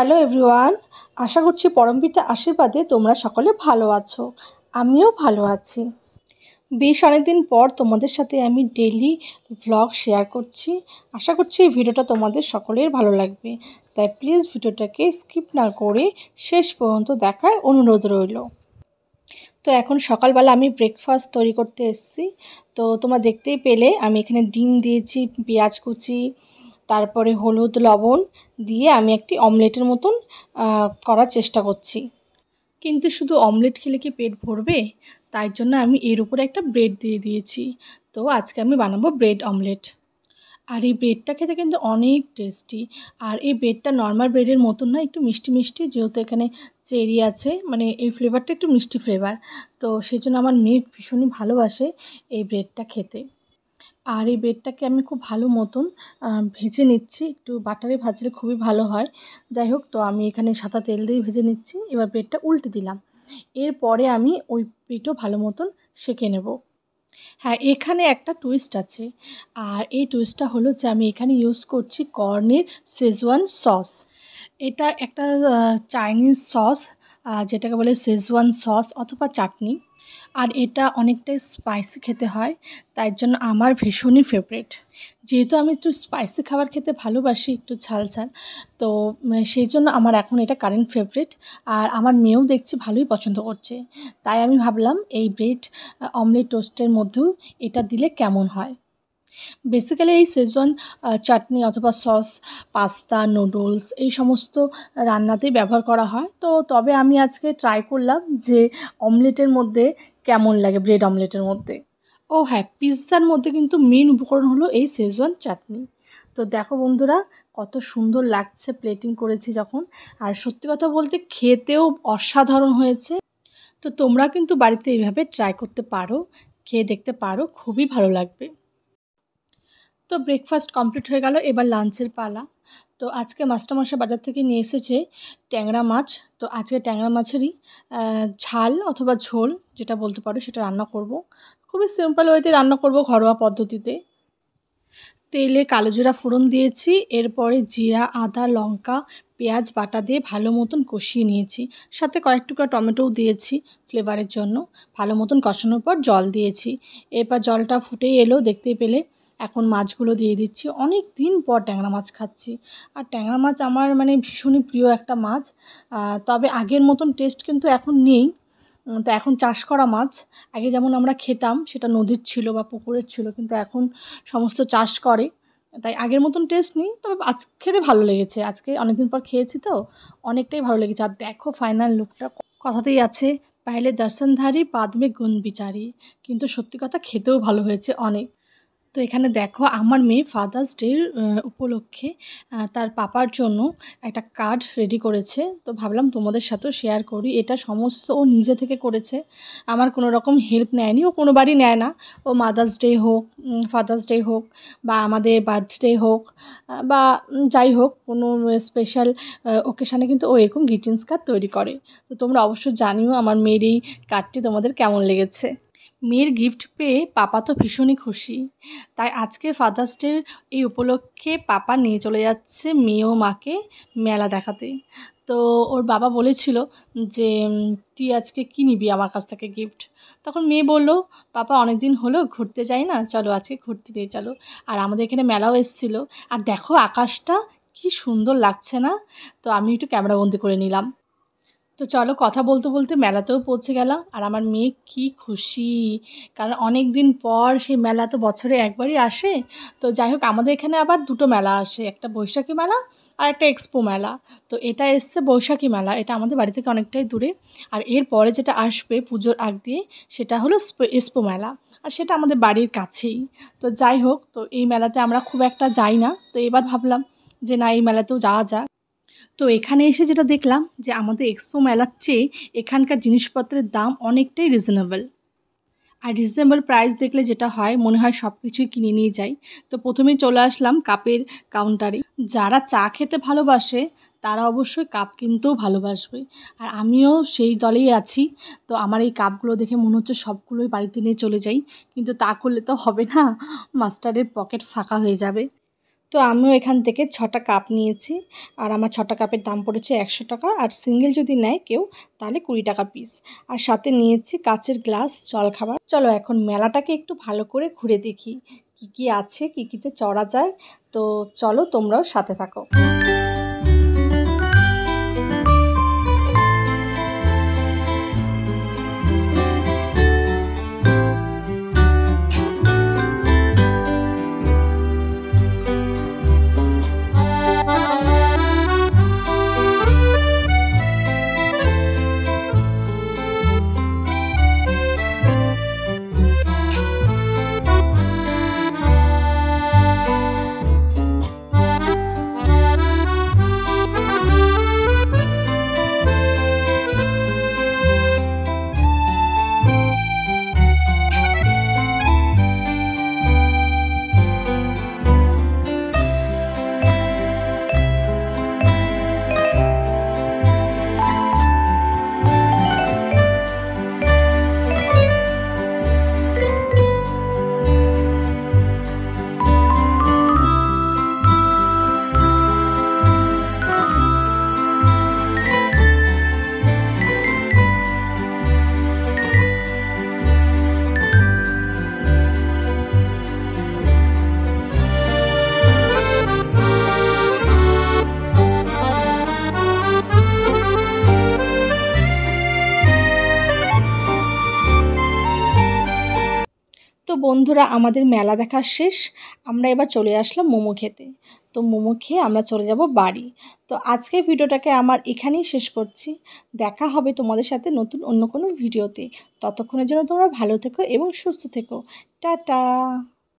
Hello everyone, আশা করছি পরমপিতার আশীর্বাদে তোমরা সকলে ভালো আছো। আমিও ভালো আছি। বেশ অনেকদিন পর তোমাদের সাথে আমি ডেইলি ভ্লগ শেয়ার করছি। আশা করছি এই ভিডিওটা তোমাদের সকলের ভালো লাগবে, তাই প্লিজ ভিডিওটাকে স্কিপ না করে শেষ পর্যন্ত দেখার অনুরোধ রইল। তো এখন সকালবেলা আমি ব্রেকফাস্ট তৈরি করতে এসেছি। তো তোমরা দেখতেই পেলে আমি এখানে ডিম দিয়েছি, পেঁয়াজ কুচি, তারপরে হলুদ লবণ দিয়ে আমি একটি অমলেটের মতন করার চেষ্টা করছি। কিন্তু শুধু অমলেট খেলে কি পেট ভরবে? তাই জন্য আমি এর উপরে একটা ব্রেড দিয়ে দিয়েছি। তো আজকে আমি বানাবো ব্রেড অমলেট। আর এই ব্রেডটা খেতে কিন্তু অনেক টেস্টি। আর এই ব্রেডটা নর্মাল ব্রেডের মতন না, একটু মিষ্টি মিষ্টি, যেহেতু এখানে চেরি আছে, মানে এই ফ্লেভারটা একটু মিষ্টি ফ্লেভার। তো সেই জন্য আমার মেয়ে ভীষণই ভালোবাসে এই ব্রেডটা খেতে। আর এই ব্রেডটাকে আমি খুব ভালো মতন ভেজে নিচ্ছি। একটু বাটারে ভাজলে খুবই ভালো হয়। যাই হোক, তো আমি এখানে সাদা তেল দিয়ে ভেজে নিচ্ছি। এবার ব্রেডটা উল্টে দিলাম। এরপরে আমি ওই পিঠও ভালো মতন সেঁকে নেব। হ্যাঁ, এখানে একটা টুইস্ট আছে। আর এই টুইস্টটা হলো যে আমি এখানে ইউজ করছি কর্নের শেজওয়ান সস। এটা একটা চাইনিজ সস, যেটাকে বলে শেজওয়ান সস অথবা চাটনি। আর এটা অনেকটাই স্পাইসি খেতে হয়, তাই জন্য আমার ভীষণই ফেভারিট। যেহেতু আমি একটু স্পাইসি খাবার খেতে ভালোবাসি, একটু ঝাল ঝাল, তো সেই জন্য আমার এখন এটা কারেন্ট ফেভারিট। আর আমার মেয়েও দেখছি ভালোই পছন্দ করছে। তাই আমি ভাবলাম এই ব্রেড অমলেট টোস্টের মধ্যেও এটা দিলে কেমন হয়। বেসিক্যালি এই শেজওয়ান চাটনি অথবা সস পাস্তা, নুডলস এই সমস্ত রান্নাতেই ব্যবহার করা হয়। তো তবে আমি আজকে ট্রাই করলাম যে অমলেটের মধ্যে কেমন লাগে, ব্রেড অমলেটের মধ্যে। ও হ্যাঁ, পিৎজার মধ্যে কিন্তু মেন উপকরণ হলো এই শেজওয়ান চাটনি। তো দেখো বন্ধুরা, কত সুন্দর লাগছে প্লেটিং করেছি যখন। আর সত্যি কথা বলতে খেতেও অসাধারণ হয়েছে। তো তোমরা কিন্তু বাড়িতে এইভাবে ট্রাই করতে পারো, খেয়ে দেখতে পারো, খুবই ভালো লাগবে। তো ব্রেকফাস্ট কমপ্লিট হয়ে গেল, এবার লাঞ্চের পালা। তো আজকে মাস্টারমশাই বাজার থেকে নিয়ে এসেছে ট্যাংরা মাছ। তো আজকে ট্যাংরা মাছেরই ঝাল অথবা ঝোল যেটা বলতে পারো সেটা রান্না করব। খুবই সিম্পল ওয়েতে রান্না করব, ঘরোয়া পদ্ধতিতে। তেলে কালো জিরা ফোড়ন দিয়েছি, এরপরে জিরা, আদা, লঙ্কা, পেঁয়াজ বাটা দিয়ে ভালো মতন কষিয়ে নিয়েছি। সাথে কয়েক টুকরা টমেটোও দিয়েছি ফ্লেভারের জন্য। ভালো মতন কষানোর পর জল দিয়েছি। এরপর জলটা ফুটেই এলো দেখতেই পেলে। এখন মাছগুলো দিয়ে দিচ্ছি। অনেক দিন পর ট্যাংরা মাছ খাচ্ছি। আর ট্যাংরা মাছ আমার মানে ভীষণই প্রিয় একটা মাছ। তবে আগের মতন টেস্ট কিন্তু এখন নেই। তো এখন চাষ করা মাছ। আগে যেমন আমরা খেতাম সেটা নদীর ছিল বা পুকুরের ছিল, কিন্তু এখন সমস্ত চাষ করে, তাই আগের মতন টেস্ট নেই। তবে আজ খেতে ভালো লেগেছে, আজকে অনেকদিন পর খেয়েছি তো অনেকটাই ভালো লেগেছে। আর দেখো ফাইনাল লুকটা, কথাতেই আছে পেহলে দর্শনধারী বাদ মে গুণ বিচারি, কিন্তু সত্যি কথা খেতেও ভালো হয়েছে অনেক। তো এখানে দেখো আমার মেয়ে ফাদার্স ডের উপলক্ষে তার পাপার জন্য একটা কার্ড রেডি করেছে। তো ভাবলাম তোমাদের সাথেও শেয়ার করি। এটা সমস্ত ও নিজে থেকে করেছে, আমার কোনো রকম হেল্প নেয়নি। ও কোনোবারই নেয় না। ও মাদার্স ডে হোক, ফাদার্স ডে হোক, বা আমাদের বার্থডে হোক, বা যাই হোক কোনো স্পেশাল ওকেশানে কিন্তু ও এরকম গ্রিটিংস কার্ড তৈরি করে। তো তোমরা অবশ্যই জানিও আমার মেয়ের এই কার্ডটি তোমাদের কেমন লেগেছে। মেয়ের গিফট পেয়ে পাপা তো ভীষণই খুশি। তাই আজকে ফাদার্স ডের এই উপলক্ষে পাপা নিয়ে চলে যাচ্ছে মেয়ে ও মাকে মেলা দেখাতে। তো ওর বাবা বলেছিল যে তুই আজকে কী নিবি আমার কাছ থেকে গিফট? তখন মেয়ে বলল, পাপা অনেক দিন হলো ঘুরতে যাই না, চলো আজকে ঘুরতে নিয়ে চলো। আর আমাদের এখানে মেলাও এসেছিলো। আর দেখো আকাশটা কি সুন্দর লাগছে না? তো আমি একটু ক্যামেরাবন্দি করে নিলাম। তো চলো কথা বলতে বলতে মেলাতেও পৌঁছে গেলাম। আর আমার মেয়ে কী খুশি, কারণ অনেক দিন পর সেই মেলা তো বছরে একবারই আসে। তো যাই হোক, আমাদের এখানে আবার দুটো মেলা আসে, একটা বৈশাখী মেলা আর একটা এক্সপো মেলা। তো এটা এসছে বৈশাখী মেলা, এটা আমাদের বাড়ি থেকে অনেকটাই দূরে। আর এরপরে যেটা আসবে পুজোর আগ দিয়ে সেটা হলো এক্সপো মেলা, আর সেটা আমাদের বাড়ির কাছেই। তো যাই হোক, তো এই মেলাতে আমরা খুব একটা যাই না, তো এবার ভাবলাম যে না, এই মেলাতেও যাওয়া যাক। তো এখানে এসে যেটা দেখলাম যে আমাদের এক্সপো মেলার চেয়ে এখানকার জিনিসপত্রের দাম অনেকটাই রিজনেবল। আর রিজনেবল প্রাইস দেখলে যেটা হয় মনে হয় সব কিছুই কিনে নিয়ে যাই। তো প্রথমেই চলে আসলাম কাপের কাউন্টারে। যারা চা খেতে ভালোবাসে তারা অবশ্যই কাপ কিনতেও ভালোবাসবে, আর আমিও সেই দলেই আছি। তো আমার এই কাপগুলো দেখে মনে হচ্ছে সবগুলোই বাড়িতে নিয়ে চলে যাই, কিন্তু তা করলে তো হবে না, মাস্টারের পকেট ফাঁকা হয়ে যাবে। তো আমিও এখান থেকে 6টা কাপ নিয়েছি, আর আমার 6টা কাপের দাম পড়েছে 100 টাকা। আর সিঙ্গেল যদি নেয় কেউ তাহলে 20 টাকা পিস। আর সাথে নিয়েছি কাচের গ্লাস জলখাবার। চলো এখন মেলাটাকে একটু ভালো করে ঘুরে দেখি কি কি আছে, কি কিতে চড়া যায়। তো চলো তোমরাও সাথে থাকো। তো বন্ধুরা আমাদের মেলা দেখা শেষ, আমরা এবার চলে আসলাম মোমো খেতে। তো মোমো খেয়ে আমরা চলে যাব বাড়ি। তো আজকের ভিডিওটাকে আমার এখানেই শেষ করছি। দেখা হবে তোমাদের সাথে নতুন অন্য কোনো ভিডিওতে। ততক্ষণের জন্য তোমরা ভালো থেকো এবং সুস্থ থেকো। টাটা।